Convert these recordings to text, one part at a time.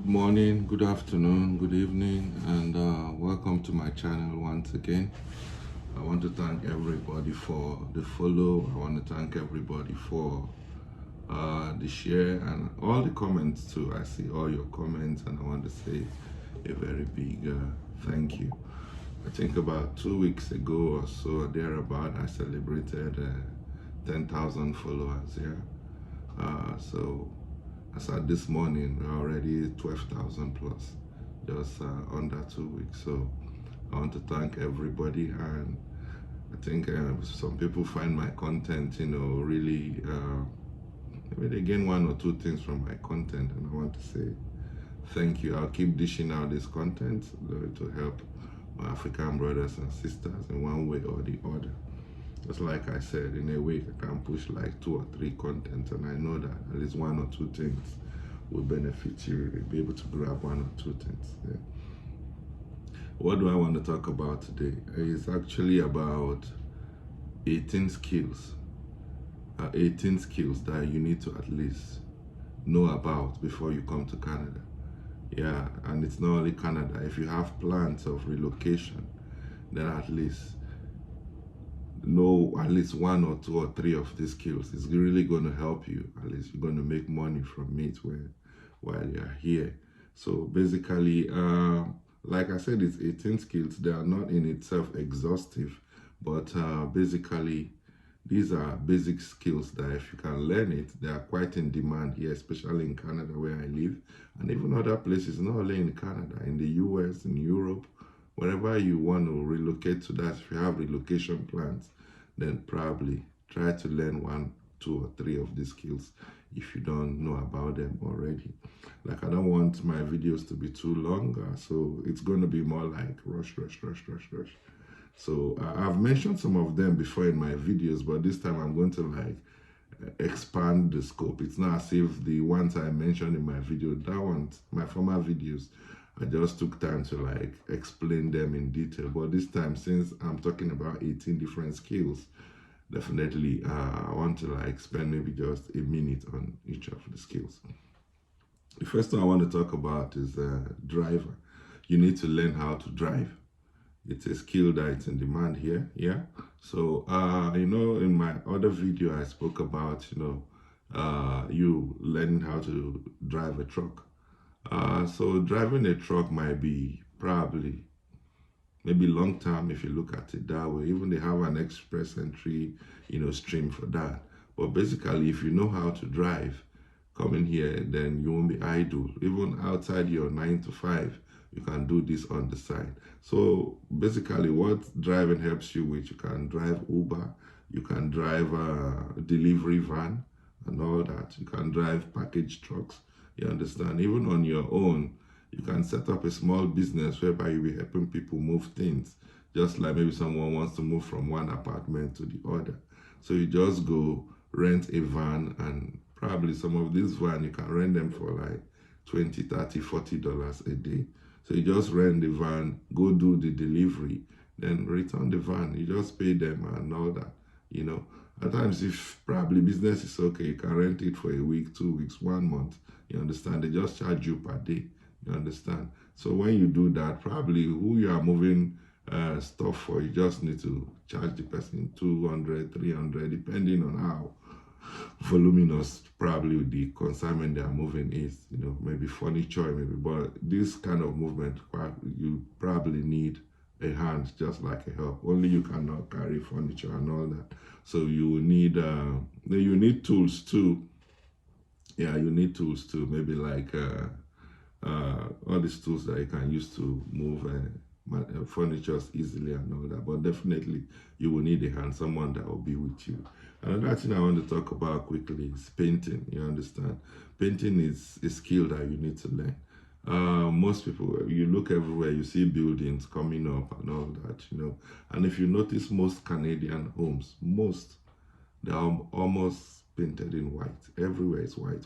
morning, good afternoon, good evening, and welcome to my channel once again. I want to thank everybody for the follow. I want to thank everybody for the share and all the comments too. I see all your comments, and I want to say a very big thank you. I think about 2 weeks ago or so, thereabout, I celebrated 10,000 followers. So as at this morning, we're already 12,000 plus, just under 2 weeks. So I want to thank everybody, and I think some people find my content, really, maybe they gain one or two things from my content, and I want to say thank you. I'll keep dishing out this content to help my African brothers and sisters in one way or the other. Just like I said, in a week I can push like 2 or 3 contents, and I know that at least 1 or 2 things will benefit you. You'll be able to grab 1 or 2 things. Yeah. What do I want to talk about today? It's actually about 18 skills. 18 skills that you need to at least know about before you come to Canada. Yeah, and it's not only Canada. If you have plans of relocation, then at least know at least 1 or 2 or 3 of these skills. It's really going to help you. At least you're going to make money from it while you're here. So basically, like I said, it's 18 skills. They are not in itself exhaustive, but basically these are basic skills that if you can learn it, they are quite in demand here, especially in Canada where I live, and even other places, not only in Canada, in the US, in Europe. Wherever you want to relocate to, that if you have relocation plans, then probably try to learn 1, 2, or 3 of these skills if you don't know about them already. Like, I don't want my videos to be too long, so it's going to be more like rush. So I've mentioned some of them before in my videos, but this time I'm going to like expand the scope. It's not as if the ones I mentioned in my video, that ones, my former videos, I just took time to like explain them in detail. But this time, since I'm talking about 18 different skills, definitely I want to like spend maybe just a minute on each of the skills. The first one I want to talk about is driver. You need to learn how to drive. It's a skill that is in demand here. Yeah. So in my other video I spoke about you learning how to drive a truck. So driving a truck might be probably maybe long term if you look at it that way. Even they have an express entry, stream for that. But basically, if you know how to drive, coming here, then you won't be idle. Even outside your 9 to 5, you can do this on the side. So basically, what driving helps you with, you can drive Uber, you can drive a delivery van and all that. You can drive package trucks. You understand? Even on your own, you can set up a small business whereby you'll be helping people move things. Just like maybe someone wants to move from one apartment to the other. So you just go rent a van, and probably some of these vans, you can rent them for like $20, $30, $40 a day. So you just rent the van, go do the delivery, then return the van. You just pay them and all that, At times, if probably business is okay, you can rent it for a week, 2 weeks, 1 month. You understand? They just charge you per day. You understand? So when you do that, probably who you are moving stuff for, you just need to charge the person 200, 300, depending on how voluminous probably the consignment they are moving is. Maybe furniture, maybe. But this kind of movement, you probably need a hand, just like a help. Only you cannot carry furniture and all that. So you need tools too. Yeah, you need tools too. Maybe like all these tools that you can use to move furniture easily and all that. But definitely, you will need a hand, someone that will be with you. Another thing I want to talk about quickly is painting. You understand? Painting is a skill that you need to learn. Most people, you look everywhere, you see buildings coming up and all that, And if you notice, most Canadian homes, they are almost painted in white. Everywhere is white.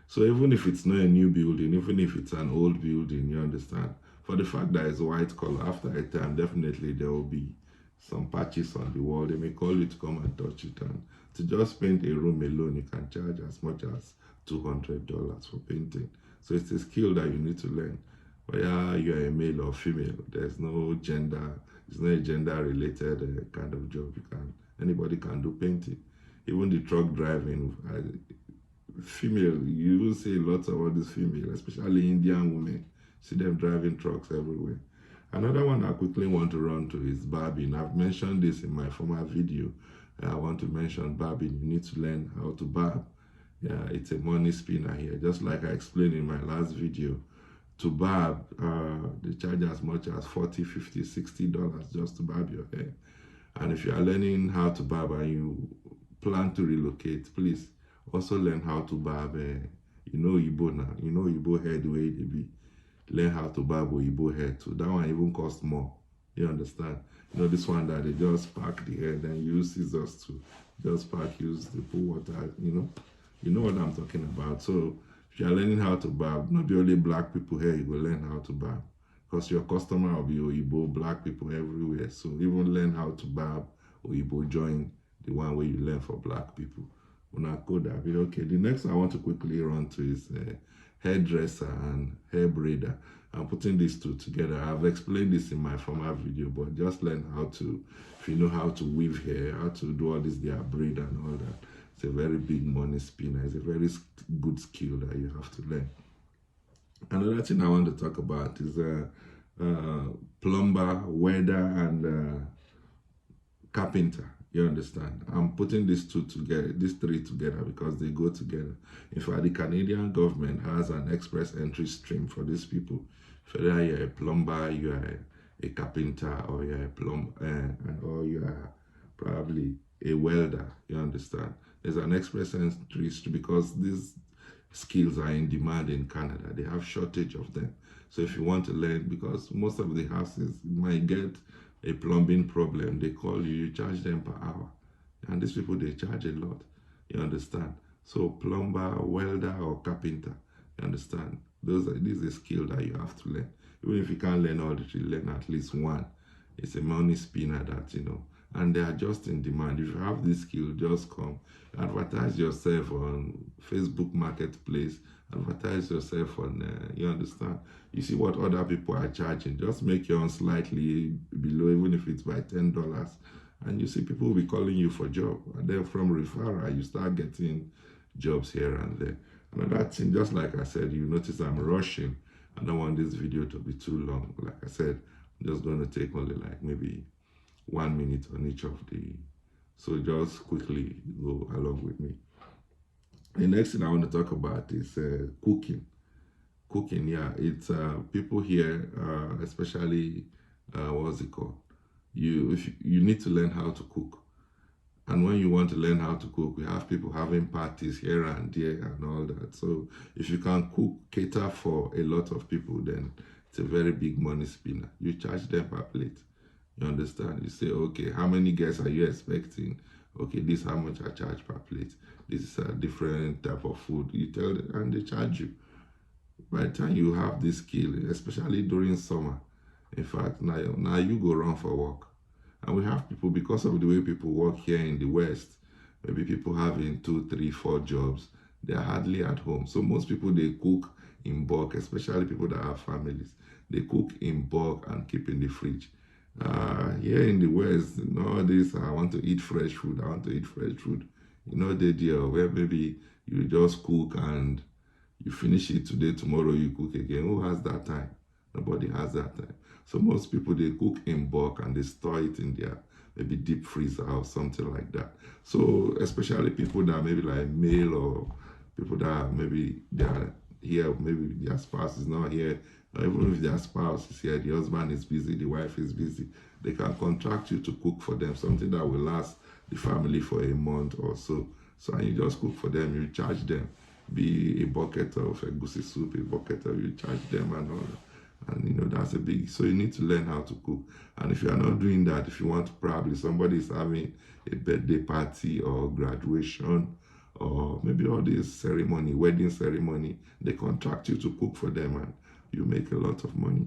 So even if it's not a new building, even if it's an old building, you understand, for the fact that it's white color, after a time, definitely there will be some patches on the wall. They may call you to come and touch it, and to just paint a room alone, you can charge as much as $200 for painting. So it's a skill that you need to learn. Whether you are a male or female, there's no gender. It's not a gender-related kind of job. Anybody can do painting. Even the truck driving, female. You will see lots of all these female, especially Indian women. See them driving trucks everywhere. Another one I quickly want to run to is barbing. I've mentioned this in my former video. I want to mention barbing. You need to learn how to barb. Yeah, it's a money spinner here. Just like I explained in my last video, to barb, they charge as much as $40, $50, $60 just to barb your hair. And if you are learning how to barb and you plan to relocate, please also learn how to barb. You know Igbo now. You know Igbo hair the way they be. Learn how to barb Igbo hair too. That one even costs more. You understand? You know this one that they just pack the hair, then use scissors to just pack, use the pool water. You know what I'm talking about. So if you are learning how to barb, not be only black people here, you will learn how to barb. Because your customer will be Oyibo, black people everywhere. So even learn how to barb Oyibo, join the one where you learn for black people. Okay, the next I want to quickly run to is hairdresser and hair braider. I'm putting these two together. I've explained this in my former video, but just learn how to, if you know how to weave hair, how to do all this, their braid and all that. It's a very big money spinner. It's a very good skill that you have to learn. Another thing I want to talk about is plumber, welder, and carpenter. You understand? I'm putting these three together because they go together. In fact, the Canadian government has an express entry stream for these people. Whether you're a plumber, you are a carpenter, or you're a plumber, or you are probably a welder. You understand? There's an express entry stream because these skills are in demand in Canada. They have shortage of them. So if you want to learn, because most of the houses might get a plumbing problem, they call you, you charge them per hour. And these people, they charge a lot. You understand? So plumber, welder, or carpenter, you understand? This is a skill that you have to learn. Even if you can't learn all the three, learn at least one. It's a money spinner that, and they are just in demand. If you have this skill, just come. Advertise yourself on Facebook Marketplace. Advertise yourself on, you understand? You see what other people are charging. Just make your own slightly below, even if it's by $10. And you see people will be calling you for job. And then from referral, you start getting jobs here and there. Another thing, just like I said, you notice I'm rushing. I don't want this video to be too long. Like I said, I'm just going to take only like maybe 1 minute on each of the, so just quickly go along with me. The next thing I want to talk about is cooking. Cooking, yeah, it's people here, especially what's it called? You need to learn how to cook. And when you want to learn how to cook, we have people having parties here and there and all that. So if you can cook, cater for a lot of people, then it's a very big money spinner. You charge them per plate. You understand? You say, okay, how many guests are you expecting? Okay, this is how much I charge per plate. This is a different type of food. You tell them and they charge you. By the time you have this skill, especially during summer, in fact, now you go run for work. And we have people, because of the way people work here in the West, maybe people having 2, 3, 4 jobs, they are hardly at home. So most people, they cook in bulk, especially people that have families. They cook in bulk and keep in the fridge. Here in the West, nowadays, I want to eat fresh food. I want to eat fresh food. The deal where maybe you just cook and you finish it today, tomorrow you cook again. Who has that time? Nobody has that time. So most people, they cook in bulk and they store it in their maybe deep freezer or something like that. So especially people that maybe like male, or people that maybe they are here, maybe their spouse is not here, or even if their spouse is here, the husband is busy, the wife is busy, they can contract you to cook for them, something that will last the family for a month or so. So you just cook for them, you charge them, be a bucket of egusi soup, a bucket of, you charge them and all that. And that's a big, so you need to learn how to cook. And if you are not doing that, if you want to, probably somebody is having a birthday party or graduation, or maybe all this ceremony, wedding ceremony, they contract you to cook for them and you make a lot of money.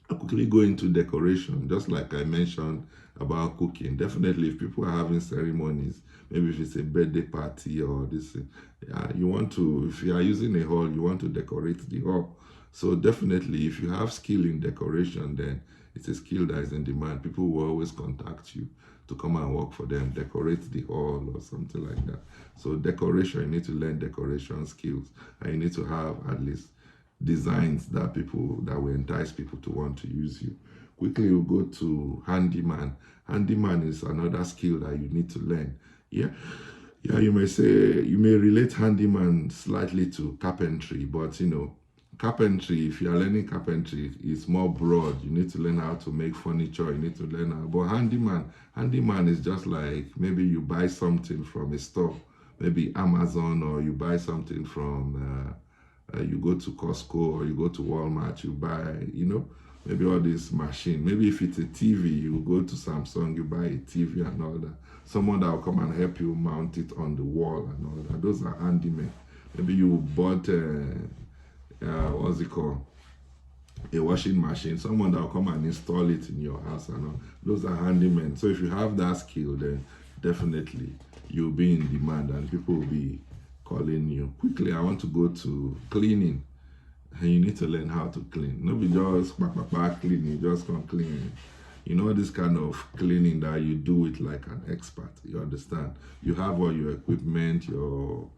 I'll quickly go into decoration, just like I mentioned about cooking. Definitely, if people are having ceremonies, maybe if it's a birthday party or this, you want to, if you are using a hall, you want to decorate the hall. So definitely, if you have skill in decoration, then it's a skill that is in demand. People will always contact you to come and work for them, decorate the hall or something like that. So decoration, you need to learn decoration skills, and you need to have at least designs that will entice people to want to use you. Quickly, we'll go to handyman. Handyman is another skill that you need to learn. Yeah, yeah. You may relate handyman slightly to carpentry, but carpentry. If you are learning carpentry, it's more broad. You need to learn how to make furniture. You need to learn how. But handyman is just like maybe you buy something from a store, maybe Amazon, or you buy something from. You go to Costco or you go to Walmart, you buy, maybe all this machine. Maybe if it's a TV, you go to Samsung, you buy a TV and all that. Someone that will come and help you mount it on the wall and all that. Those are handymen. Maybe you bought, what's it called? A washing machine. Someone that will come and install it in your house and all. Those are handymen. So if you have that skill, then definitely you'll be in demand and people will be calling you. Quickly, I want to go to cleaning. And you need to learn how to clean. Not be just clean, you just come clean. This kind of cleaning that you do it like an expert. You understand? You have all your equipment, your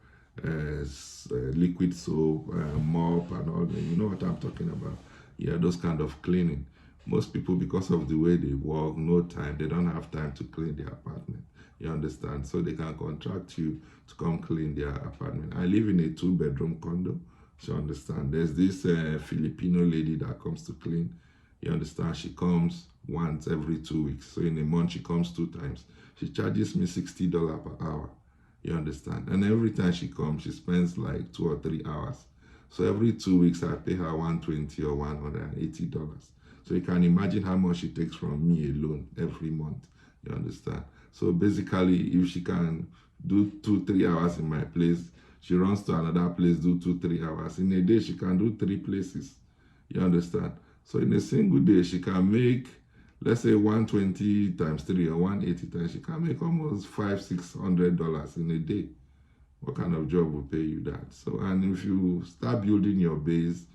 liquid soap, mop, and all that. You know what I'm talking about? Yeah, those kind of cleaning. Most people, because of the way they work, no time, they don't have time to clean their apartment. You understand? So they can contract you to come clean their apartment. I live in a 2-bedroom condo. So you understand? There's this Filipino lady that comes to clean. You understand? She comes once every 2 weeks. So in a month, she comes 2 times. She charges me $60 per hour. You understand? And every time she comes, she spends like 2 or 3 hours. So every 2 weeks, I pay her $120 or $180. So you can imagine how much she takes from me alone every month. You understand? So basically, if she can do 2-3 hours in my place, she runs to another place, do 2-3 hours. In a day, she can do 3 places. You understand? So in a single day, she can make, let's say 120 times 3 or 180 times, she can make almost $500-600 in a day. What kind of job will pay you that? So, and if you start building your base,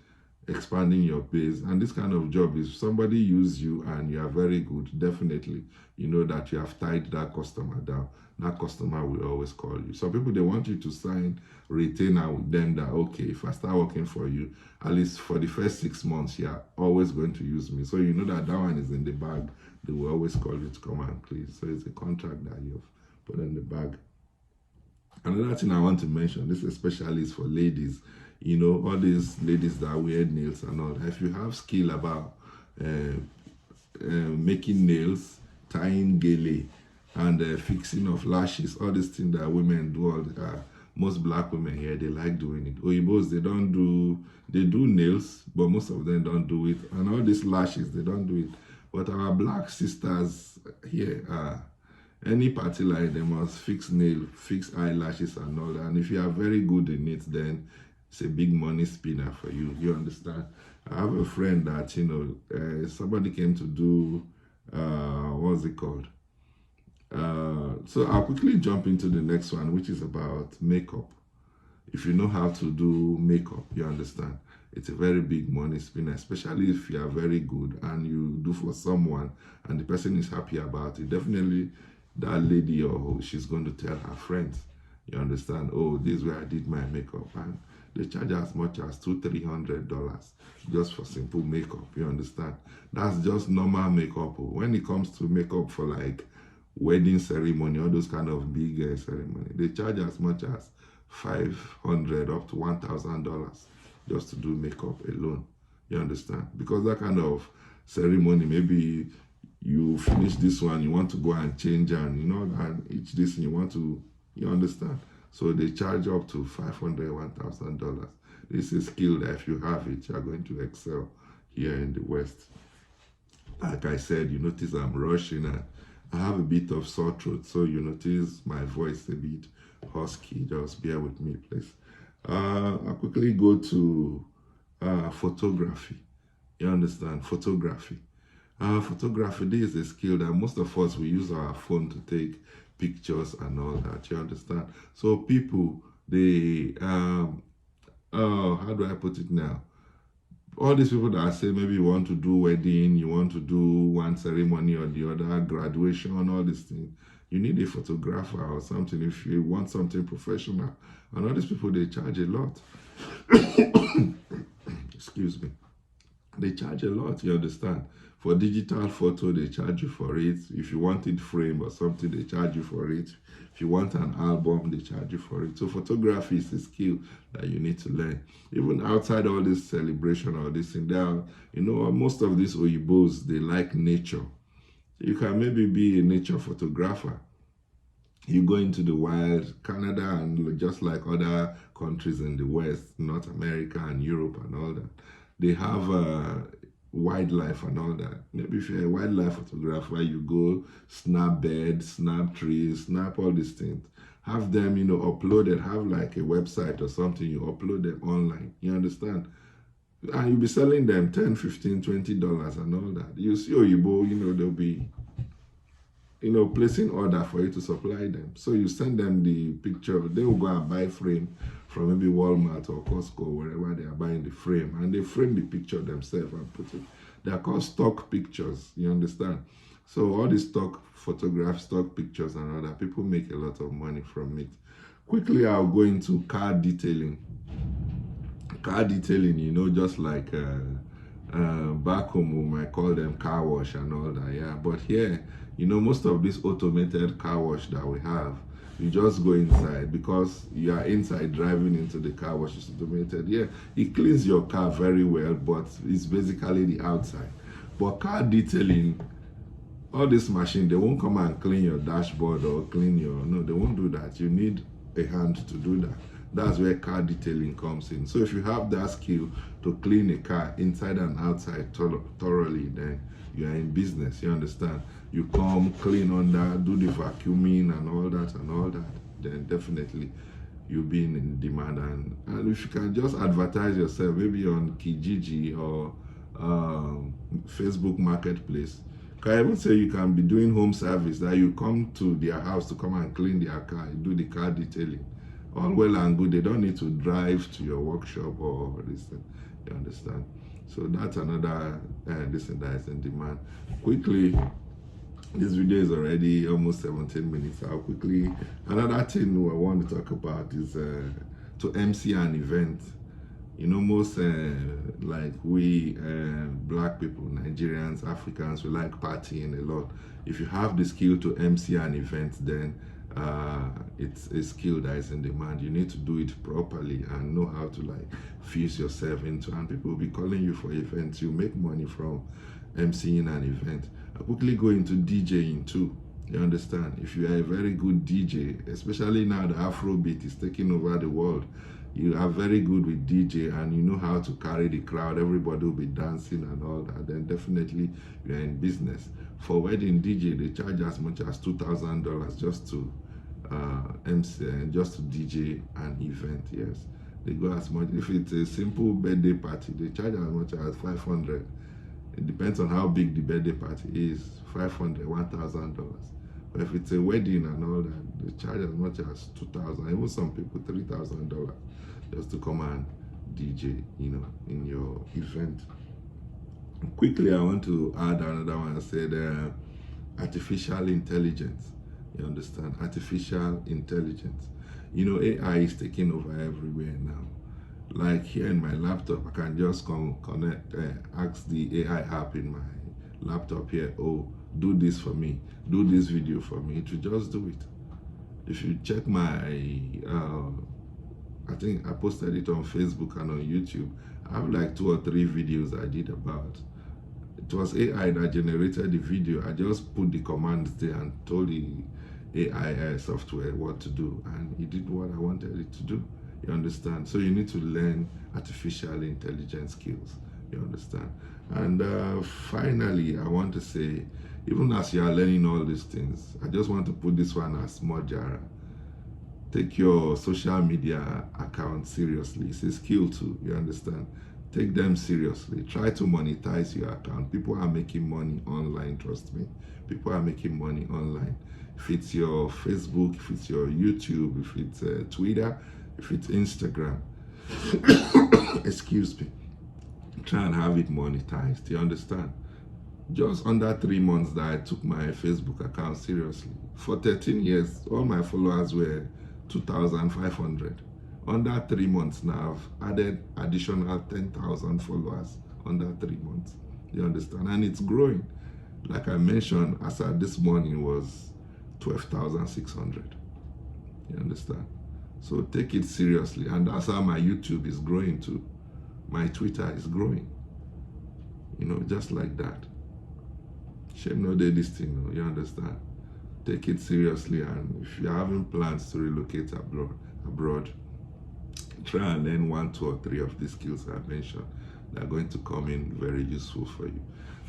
expanding your base, and this kind of job, if somebody use you and you are very good, definitely you know that you have tied that customer down. That customer will always call you. Some people, they want you to sign retainer with them that, okay, if I start working for you, at least for the first 6 months, you are always going to use me. So you know that that one is in the bag. They will always call you to come and clean. So it's a contract that you've put in the bag. Another thing I want to mention, this especially is for ladies, all these ladies that wear nails and all that. If you have skill about making nails, tying gele, and fixing of lashes, all these things that women do, most black women here, they like doing it. Oyibos, they do nails, but most of them don't do it. And all these lashes, they don't do it. But our black sisters here, any party like they must fix nail, fix eyelashes and all that. And if you are very good in it, then it's a big money spinner for you. You understand? I have a friend that, somebody came to do, what's it called? So I'll quickly jump into the next one, which is about makeup. If you know how to do makeup, you understand. It's a very big money spinner, especially if you are very good and you do for someone and the person is happy about it. Definitely that lady or she's going to tell her friends. You understand? Oh, this is where I did my makeup, and they charge as much as $200-300 just for simple makeup. You understand? That's just normal makeup. When it comes to makeup for like wedding ceremony, all those kind of big ceremony, they charge as much as $500 up to $1,000 just to do makeup alone. You understand? Because that kind of ceremony, maybe you finish this one, you want to go and change, and and each this you want to, you understand? So they charge up to $500, $1,000. This is a skill that if you have it, you are going to excel here in the West. Like I said, you notice I'm rushing and I have a bit of sore throat, so you notice my voice a bit husky. Just bear with me, please. I'll quickly go to photography. You understand? Photography. Photography, this is a skill that most of us, we use our phone to take pictures and all that. You understand? So people, they, how do I put it now? All these people that are saying maybe you want to do wedding, you want to do one ceremony or the other, graduation, all these things, you need a photographer or something if you want something professional. And all these people, they charge a lot. Excuse me. They charge a lot, you understand? For digital photo, they charge you for it. If you want it framed or something, they charge you for it. If you want an album, they charge you for it. So photography is a skill that you need to learn. Even outside all this celebration or this thing, there are, you know, most of these Oyibos, they like nature. You can maybe be a nature photographer. You go into the wild, Canada, and just like other countries in the West, North America and Europe and all that, they have wildlife and all that. Maybe if you're a wildlife photographer, you go snap birds, snap trees, snap all these things. Have them, you know, uploaded, have like a website or something, you upload them online. You understand? And you'll be selling them $10, $15, $20 and all that. You see Oyibo, you know, they'll be, you know, placing order for you to supply them. So you send them the picture, they will go and buy frame from maybe Walmart or Costco, wherever they are buying the frame, and they frame the picture themselves and put it. They are called stock pictures, you understand? So all these stock photographs, stock pictures and all that, people make a lot of money from it. Quickly, I'll go into car detailing. Car detailing, you know, just like back home we might call them car wash and all that, yeah. But here, you know, most of this automated car wash that we have, you just go inside because you are inside driving into the car wash. It's automated. Yeah, it cleans your car very well, but it's basically the outside. But car detailing, all this machine, they won't come and clean your dashboard or clean your, no, they won't do that. You need a hand to do that. That's where car detailing comes in. So if you have that skill to clean a car inside and outside thoroughly, then you are in business. You understand? You come clean under, do the vacuuming and all that, then definitely you'll be in demand. And if you can just advertise yourself, maybe on Kijiji or Facebook Marketplace, can I even say you can be doing home service, that you come to their house to come and clean their car, you do the car detailing. All well and good. They don't need to drive to your workshop or this thing. You understand? So that's another this thing that is in demand. Quickly, this video is already almost 17 minutes. How quickly? Another thing I want to talk about is to MC an event. You know, most like we black people, Nigerians, Africans, we like partying a lot. If you have the skill to MC an event, then it's a skill that is in demand. You need to do it properly and know how to like fuse yourself into, and people will be calling you for events. You make money from MCing an event. I quickly go into DJing too. You understand? If you are a very good DJ, especially now the Afrobeat is taking over the world, you are very good with DJ and you know how to carry the crowd, everybody will be dancing and all that, then definitely you are in business. For wedding DJ, they charge as much as $2,000 just to MC, just to DJ an event. Yes, they go as much. If it's a simple birthday party, they charge as much as 500. It depends on how big the birthday party is, 500, $1,000. But if it's a wedding and all that, they charge as much as 2,000, even some people $3,000 just to come and DJ, you know, in your event. Quickly, I want to add another one. I said artificial intelligence. You understand? Artificial intelligence. You know, AI is taking over everywhere now. Like here in my laptop, I can just connect, ask the AI app in my laptop here, oh, do this for me, do this video for me. It will just do it. If you check my, I think I posted it on Facebook and on YouTube. I have like 2 or 3 videos I did about. It was AI that generated the video. I just put the commands there and told the AI software what to do, and it did what I wanted it to do. You understand? So you need to learn artificial intelligence skills. You understand? And finally, I want to say, even as you are learning all these things, I just want to put this one as Mojara. Take your social media account seriously. It's a skill too. You understand? Take them seriously. Try to monetize your account. People are making money online, trust me. People are making money online. If it's your Facebook, if it's your YouTube, if it's Twitter, if it's Instagram, excuse me, try and have it monetized. You understand? Just under 3 months that I took my Facebook account seriously. For 13 years, all my followers were 2,500. Under 3 months now, I've added additional 10,000 followers under 3 months. You understand? And it's growing. Like I mentioned, as at this morning was 12,600. You understand? So take it seriously. And that's how my YouTube is growing too. My Twitter is growing. You know, just like that. Shame no day this thing, you understand? Take it seriously, and if you're having plans to relocate abroad, try and learn 1, 2, or 3 of these skills I mentioned. They're going to come in very useful for you.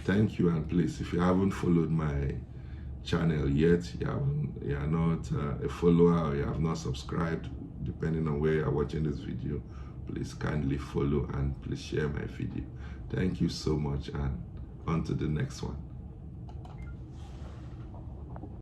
Thank you, and please, if you haven't followed my channel yet, you are not a follower, or you have not subscribed, depending on where you're watching this video, please kindly follow and please share my video. Thank you so much, and on to the next one.